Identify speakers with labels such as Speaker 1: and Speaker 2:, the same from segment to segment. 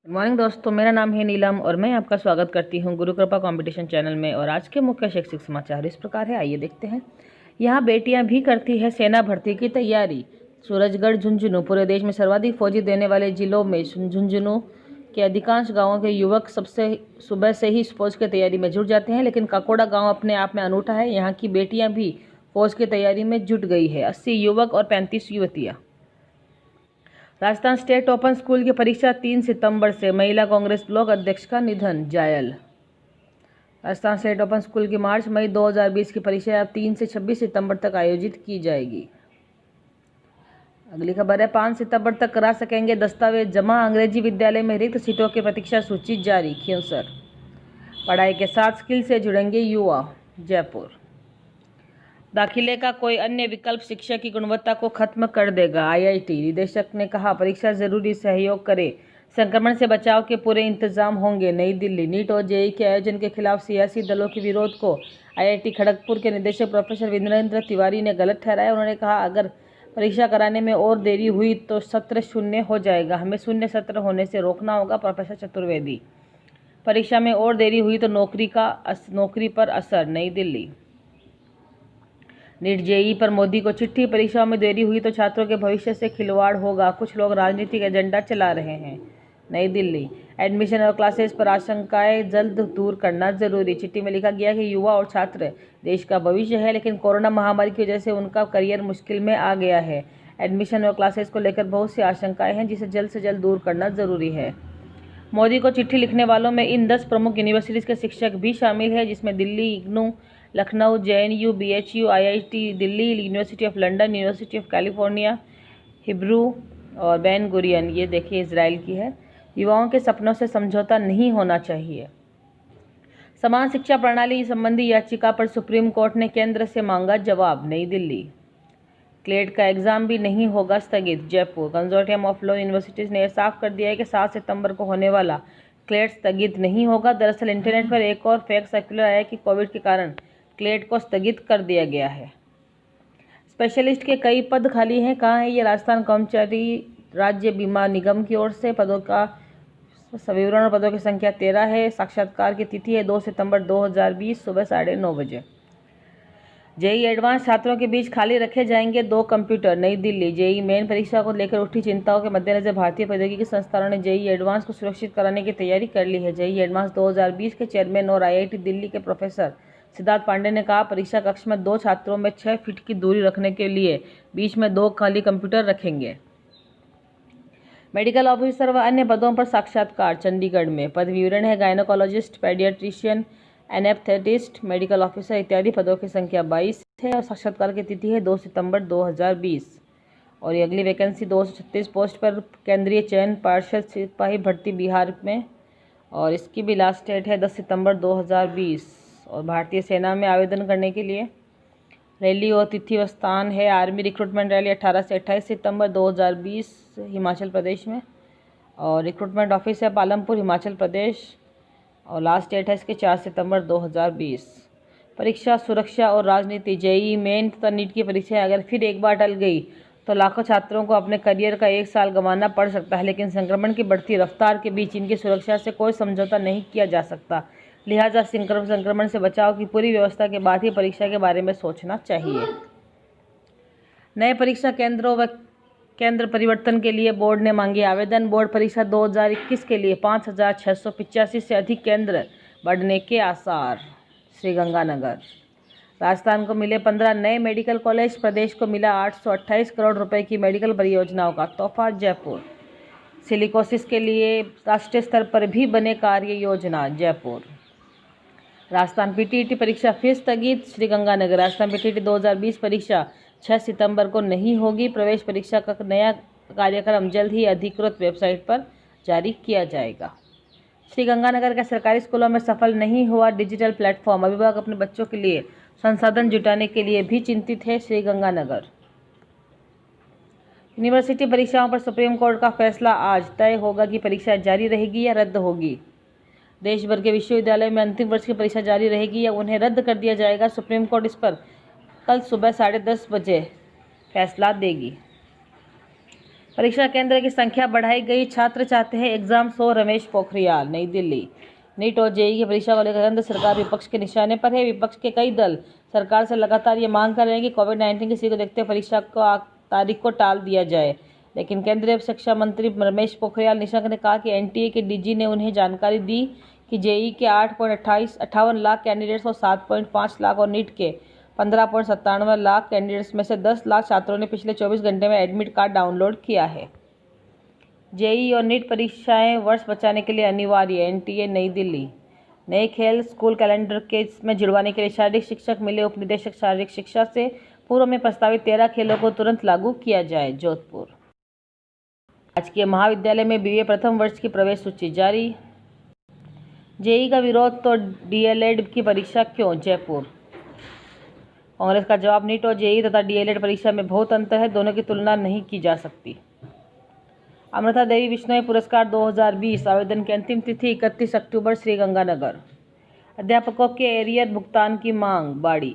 Speaker 1: Good morning दोस्तों, मेरा नाम है नीलम और मैं आपका स्वागत करती हूं गुरु कृपा कंपटीशन चैनल में। और आज के मुख्य शैक्षिक समाचार इस प्रकार है, आइए देखते हैं। यहाँ बेटियां भी करती है सेना भर्ती की तैयारी। सूरजगढ़ झुंझुनू पूरे देश में सर्वाधिक फौजी देने वाले जिलों में झुंझुनू के अधिकांश गाँवों के युवक सबसे सुबह से ही फौज की तैयारी में जुट जाते हैं, लेकिन काकोड़ा गाँव अपने आप में अनूठा है। यहाँ की बेटियां भी फौज की तैयारी में जुट गई है। 80 युवक और 35 युवतियाँ। राजस्थान स्टेट ओपन स्कूल की परीक्षा 3 सितंबर से। महिला कांग्रेस ब्लॉक अध्यक्ष का निधन, जायल। राजस्थान स्टेट ओपन स्कूल की मार्च मई 2020 की परीक्षा अब 3 से 26 सितंबर तक आयोजित की जाएगी। अगली खबर है, 5 सितंबर तक करा सकेंगे दस्तावेज जमा। अंग्रेजी विद्यालय में रिक्त सीटों की प्रतीक्षा सूची जारी, खींवसर। पढ़ाई के साथ स्किल से जुड़ेंगे युवा, जयपुर। दाखिले का कोई अन्य विकल्प शिक्षा की गुणवत्ता को खत्म कर देगा, आईआईटी निदेशक ने कहा। परीक्षा जरूरी सहयोग करे, संक्रमण से बचाव के पूरे इंतजाम होंगे, नई दिल्ली। नीट और जेईई के आयोजन के खिलाफ सियासी दलों के विरोध को आईआईटी खड़गपुर के निदेशक प्रोफेसर वीरेंद्र तिवारी ने गलत ठहराया। उन्होंने कहा, अगर परीक्षा कराने में और देरी हुई तो सत्र शून्य हो जाएगा, हमें शून्य सत्र होने से रोकना होगा। प्रोफेसर चतुर्वेदी, परीक्षा में और देरी हुई तो नौकरी पर असर, नई दिल्ली। नीट जेईई पर मोदी को चिट्ठी। परीक्षाओं में देरी हुई तो छात्रों के भविष्य से खिलवाड़ होगा, कुछ लोग राजनीतिक एजेंडा चला रहे हैं, नई दिल्ली। एडमिशन और क्लासेस पर आशंकाएं जल्द दूर करना जरूरी। चिट्ठी में लिखा गया कि युवा और छात्र देश का भविष्य है, लेकिन कोरोना महामारी की वजह से उनका करियर मुश्किल में आ गया है। एडमिशन और क्लासेस को लेकर बहुत सी आशंकाएं हैं, जिसे जल्द से जल्द दूर करना जरूरी है। मोदी को चिट्ठी लिखने वालों में इन 10 प्रमुख यूनिवर्सिटीज के शिक्षक भी शामिल हैं, जिसमें Delhi, IGNOU, Lucknow, JNU, BHU, IIT Delhi, university of London, university of California, Hebrew और बेन गुरियन। ये देखिए इजराइल की है। युवाओं के सपनों से समझौता नहीं होना चाहिए। समान शिक्षा प्रणाली संबंधी याचिका पर सुप्रीम कोर्ट ने केंद्र से मांगा जवाब, नई दिल्ली। क्लेट का एग्जाम भी नहीं होगा स्थगित, Jaipur. Consortium of law universities ने साफ कर दिया है कि 7 सितंबर को होने वाला क्लेट स्थगित नहीं होगा। दरअसल इंटरनेट पर एक और फेक सर्कुलर आया कि कोविड के कारण क्लेट को स्थगित कर दिया गया है। स्पेशलिस्ट के कई पद खाली हैं, कहाँ है ये? राजस्थान कर्मचारी राज्य बीमा निगम की ओर से। पदों का विवरण और पदों की संख्या 13 है। साक्षात्कार की तिथि है 2 सितंबर 2020 सुबह 9:30 बजे। जेईई एडवांस छात्रों के बीच खाली रखे जाएंगे 2 कंप्यूटर, नई दिल्ली। जेईई मेन परीक्षा को लेकर उठी चिंताओं के मद्देनजर भारतीय प्रौद्योगिकी संस्थानों ने जेईई एडवांस को सुरक्षित कराने की तैयारी कर ली है। जेईई एडवांस 2020 के चेयरमैन और आईआईटी दिल्ली के प्रोफेसर सिद्धार्थ पांडे ने कहा, परीक्षा कक्ष में 2 छात्रों में 6 फीट की दूरी रखने के लिए बीच में 2 खाली कंप्यूटर रखेंगे। मेडिकल ऑफिसर व अन्य पदों पर साक्षात्कार चंडीगढ़ में। पद विवरण है, gynaecologist, paediatrician, anaesthetist, medical officer इत्यादि। पदों की संख्या 22 है और साक्षात्कार की तिथि है 2 सितंबर 2020। और ये अगली वैकेंसी 236 पोस्ट पर केंद्रीय चयन पार्षद सिपाही भर्ती बिहार में, और इसकी भी लास्ट डेट है 10 सितंबर 2020। और भारतीय सेना में आवेदन करने के लिए रैली और तिथि व स्थान है, आर्मी रिक्रूटमेंट रैली 18 से 28 सितंबर 2020 हिमाचल प्रदेश में, और रिक्रूटमेंट ऑफिस है पालमपुर, हिमाचल प्रदेश, और लास्ट डेट है इसके 4 सितंबर 2020। परीक्षा सुरक्षा और राजनीति। जेईई मेन तथा नीट की परीक्षाएं अगर फिर एक बार टल गई तो लाखों छात्रों को अपने करियर का 1 साल गंवाना पड़ सकता है, लेकिन संक्रमण की बढ़ती रफ्तार के बीच इनकी सुरक्षा से कोई समझौता नहीं किया जा सकता। लिहाजा संक्रमण से बचाव की पूरी व्यवस्था के बाद ही परीक्षा के बारे में सोचना चाहिए। नए परीक्षा केंद्रों व केंद्र परिवर्तन के लिए बोर्ड ने मांगे आवेदन। बोर्ड परीक्षा 2021 के लिए 5,685 से अधिक केंद्र बढ़ने के आसार, श्रीगंगानगर। राजस्थान को मिले 15 नए मेडिकल कॉलेज। प्रदेश को मिला 828 करोड़ रुपए की मेडिकल परियोजनाओं का तोहफा, जयपुर। सिलिकोसिस के लिए राष्ट्रीय स्तर पर भी बने कार्य योजना, जयपुर। राजस्थान पीटीईटी परीक्षा फिर स्थगित, श्रीगंगानगर। राजस्थान पीटीईटी 2020 परीक्षा 6 सितंबर को नहीं होगी। प्रवेश परीक्षा का नया कार्यक्रम जल्द ही अधिकृत वेबसाइट पर जारी किया जाएगा। श्रीगंगानगर के सरकारी स्कूलों में सफल नहीं हुआ डिजिटल प्लेटफॉर्म। अभिभावक अपने बच्चों के लिए संसाधन जुटाने के लिए भी चिंतित है, श्रीगंगानगर। यूनिवर्सिटी परीक्षाओं पर सुप्रीम कोर्ट का फैसला आज। तय होगा कि परीक्षा जारी रहेगी या रद्द होगी। देश भर के विश्वविद्यालय में अंतिम वर्ष की परीक्षा जारी रहेगी या उन्हें रद्द कर दिया जाएगा। सुप्रीम कोर्ट इस पर कल सुबह 10:30 बजे फैसला देगी। परीक्षा केंद्र की संख्या बढ़ाई गई, छात्र चाहते हैं एग्जाम 100। रमेश पोखरियाल। नई दिल्ली। नीट और जेईई की परीक्षा को लेकर केंद्र सरकार विपक्ष के निशाने पर है। विपक्ष के कई दल सरकार से लगातार ये मांग कर रहे हैं कि कोविड-19 की स्थिति को देखते हुए परीक्षा को तारीख को टाल दिया जाए, लेकिन केंद्रीय शिक्षा मंत्री रमेश पोखरियाल निशंक ने कहा कि एनटीए के डीजी ने उन्हें जानकारी दी कि जेईई के 8.58 लाख कैंडिडेट्स और 7.5 लाख और नीट के 15.97 लाख कैंडिडेट्स में से 10 लाख छात्रों ने पिछले 24 घंटे में एडमिट कार्ड डाउनलोड किया है। जेईई और नीट परीक्षाएं वर्ष बचाने के लिए अनिवार्य। एनटीए। नई दिल्ली। नए खेल स्कूल कैलेंडर के में जुड़वाने के लिए शारीरिक शिक्षक मिले उपनिदेशक शारीरिक शिक्षा से पूर्व में प्रस्तावित 13 खेलों को तुरंत लागू किया जाए। जोधपुर। राजकीय महाविद्यालय में बीए प्रथम वर्ष की प्रवेश सूची जारी। जेईई का विरोध तो डीएलएड की परीक्षा क्यों? जयपुर। कांग्रेस का जवाब, नीट और जेईई तथा डीएलएड परीक्षा में बहुत अंतर है, दोनों की तुलना नहीं की जा सकती। अमृता देवी बिश्नोई पुरस्कार 2020 आवेदन की अंतिम तिथि 31 अक्टूबर। श्रीगंगानगर। अध्यापकों के एरियर भुगतान की मांग। बाड़ी।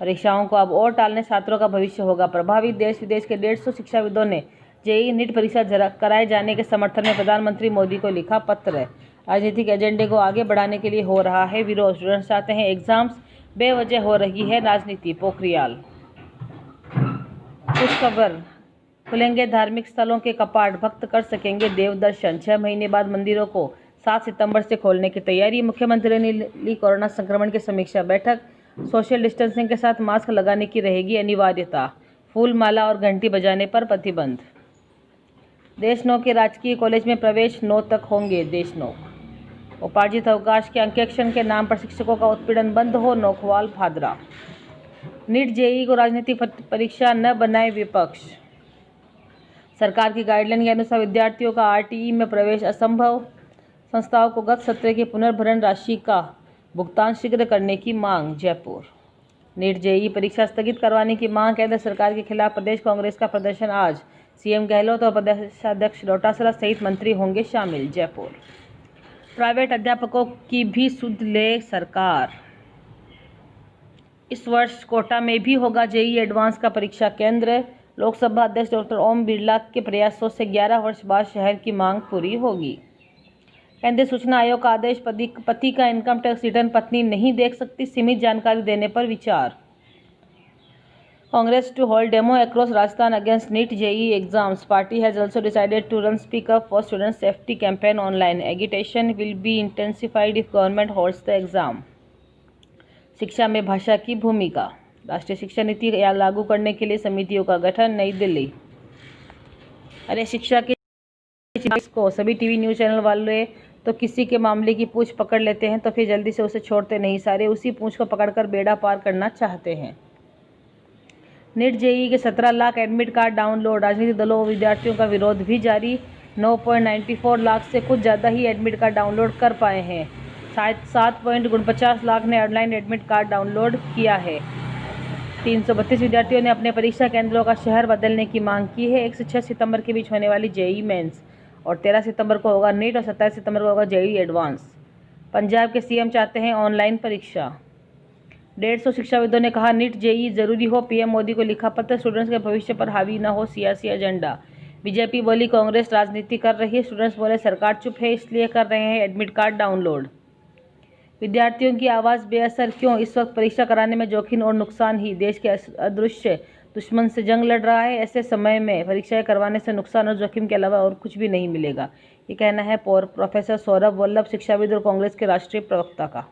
Speaker 1: परीक्षाओं को अब और टालने छात्रों का भविष्य होगा प्रभावित। देश विदेश के 150 शिक्षाविदों ने जेईई नीट परीक्षा कराए जाने के समर्थन में प्रधानमंत्री मोदी को लिखा पत्र। राजनीतिक एजेंडे को आगे बढ़ाने के लिए हो रहा है विरोध। स्टूडेंट्स चाहते हैं एग्जाम्स, बेवजह हो रही है राजनीति। पोखरियाल। कुछ खबर। खुलेंगे धार्मिक स्थलों के कपाट, भक्त कर सकेंगे देव दर्शन। 6 महीने बाद मंदिरों को 7 सितंबर से खोलने की तैयारी। मुख्यमंत्री ने ली कोरोना संक्रमण की समीक्षा बैठक। सोशल डिस्टेंसिंग के साथ मास्क लगाने की रहेगी अनिवार्यता। फूल माला और घंटी बजाने पर प्रतिबंध। देशनोक के राजकीय कॉलेज में प्रवेश 9 तक होंगे। देशनोक। उपार्जित अवकाश के अंकेक्षण के नाम पर शिक्षकों का उत्पीड़न बंद हो। नोखवाल भादरा। नीट जेईई को राजनीतिक परीक्षा न बनाए विपक्ष। सरकार की गाइडलाइन के अनुसार विद्यार्थियों का आरटीई में प्रवेश असंभव। संस्थाओं को गत सत्र की पुनर्भरण राशि का भुगतान शीघ्र करने की मांग। जयपुर। नीट जेईई परीक्षा स्थगित करवाने की मांग। केंद्र सरकार के खिलाफ प्रदेश कांग्रेस का प्रदर्शन आज। सीएम गहलोत और प्रदेशाध्यक्ष डोटासरा सहित मंत्री होंगे शामिल। जयपुर। प्राइवेट अध्यापकों की भी सुध ले सरकार। इस वर्ष कोटा में भी होगा जेईई एडवांस का परीक्षा केंद्र। लोकसभा अध्यक्ष डॉक्टर ओम बिरला के प्रयासों से 11 वर्ष बाद शहर की मांग पूरी होगी। केंद्रीय सूचना आयोग का आदेश, पति का इनकम टैक्स रिटर्न पत्नी नहीं देख सकती, सीमित जानकारी देने पर विचार। Congress to hold demo across Rajasthan against NEET JEE exams. Party has also decided to run Speak Up for Student Safety campaign online. Agitation will be intensified if government holds the exam. शिक्षा में भाषा की भूमिका. राष्ट्रीय शिक्षा नीति लागू करने के लिए समितियों का गठन. नई दिल्ली. अरे शिक्षा के को सभी टीवी न्यूज चैनल वाले तो किसी के मामले की पूछ पकड़ लेते हैं तो फिर जल्दी से उसे छोड़ते नहीं, सारे उसी पूछ को पकड़कर बेड़ा पार करना चाहते हैं. नीट जेईई के 17 लाख एडमिट कार्ड डाउनलोड. राजनीतिक दलों और विद्यार्थियों का विरोध भी जारी. 9.94 लाख से कुछ ज़्यादा ही एडमिट कार्ड डाउनलोड कर पाए हैं. 7.49 लाख ने ऑनलाइन एडमिट कार्ड डाउनलोड किया है. 332 विद्यार्थियों ने अपने परीक्षा केंद्रों का शहर बदलने की मांग की है. 1 से 6 सितंबर के बीच होने वाली जेईई मेंस और 13 सितंबर को होगा नीट और 27 सितंबर को होगा जेईई एडवांस. पंजाब के सीएम चाहते हैं ऑनलाइन परीक्षा. 150 शिक्षाविदों ने कहा नीट जेईई जरूरी हो. पीएम मोदी को लिखा पत्र. स्टूडेंट्स के भविष्य पर हावी न हो सियासी एजेंडा. बीजेपी बोली कांग्रेस राजनीति कर रही है. स्टूडेंट्स बोले सरकार चुप है इसलिए कर रहे हैं एडमिट कार्ड डाउनलोड. विद्यार्थियों की आवाज़ बेअसर क्यों? इस वक्त परीक्षा कराने में जोखिम और नुकसान ही. देश के अदृश्य दुश्मन से जंग लड़ रहा है. ऐसे समय में परीक्षाएं करवाने से नुकसान और जोखिम के अलावा और कुछ भी नहीं मिलेगा. ये कहना है प्रोफेसर सौरभ वल्लभ, शिक्षाविद और कांग्रेस के राष्ट्रीय प्रवक्ता का.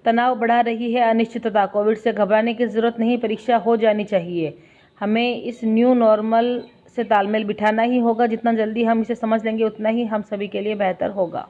Speaker 1: तनाव बढ़ा रही है अनिश्चितता. कोविड से घबराने की जरूरत नहीं, परीक्षा हो जानी चाहिए. हमें इस न्यू नॉर्मल से तालमेल बिठाना ही होगा. जितना जल्दी हम इसे समझ लेंगे उतना ही हम सभी के लिए बेहतर होगा.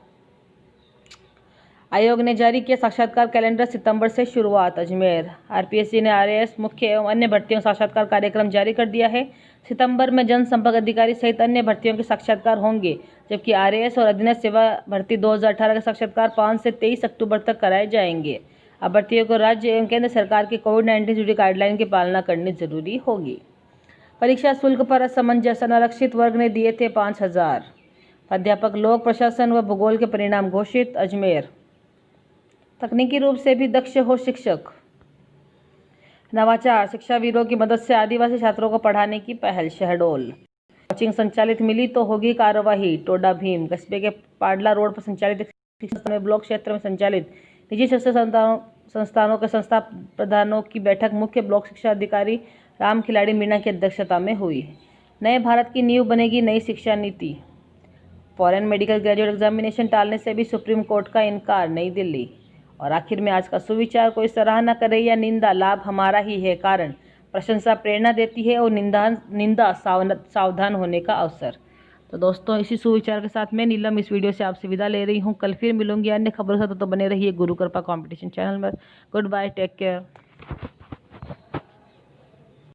Speaker 1: आयोग ने जारी किया साक्षात्कार कैलेंडर. सितंबर से शुरुआत. अजमेर. आरपीएससी ने आरएएस मुख्य एवं अन्य भर्तियों साक्षात्कार कार्यक्रम जारी कर दिया है. सितंबर में जनसंपर्क अधिकारी सहित अन्य भर्तियों के साक्षात्कार होंगे, जबकि आरएएस और अधीनस्थ सेवा भर्ती 2018 के साक्षात्कार 5 से 23 अक्टूबर तक कराए जाएंगे. अभ्यर्थियों को राज्य एवं केंद्र सरकार की कोविड-19 जुड़ी गाइडलाइन की पालना करनी जरूरी होगी. परीक्षा शुल्क पर असमंजस. अनारक्षित वर्ग ने दिए थे 5,000. अध्यापक लोक प्रशासन व भूगोल के परिणाम घोषित. अजमेर. तकनीकी रूप से भी दक्ष हो शिक्षक. नवाचार. शिक्षाविदों की मदद से आदिवासी छात्रों को पढ़ाने की पहल. शहडोल. कोचिंग संचालित मिली तो होगी कार्यवाही। टोडा भीम कस्बे के पाडला रोड पर संचालित शिक्षा में ब्लॉक क्षेत्र में संचालित निजी शिक्षा संस्थानों के संस्था प्रधानों की बैठक मुख्य ब्लॉक शिक्षा अधिकारी राम खिलाड़ी मीणा की अध्यक्षता में हुई। नए भारत की नींव बनेगी नई शिक्षा नीति। फॉरेन मेडिकल ग्रेजुएट एग्जामिनेशन टालने से भी सुप्रीम कोर्ट का इनकार, नई दिल्ली। और आखिर में आज का सुविचार, कोई सराहना करे या निंदा, लाभ हमारा ही है कारण। प्रशंसा प्रेरणा देती है और निंदा सावधान होने का अवसर। तो दोस्तों, इसी सुविचार के साथ मैं नीलम इस वीडियो से आपसे विदा ले रही हूँ। कल फिर मिलूंगी अन्य खबरों से, तो बने रहिए गुरु कृपा कंपटीशन चैनल पर। Good bye, take care.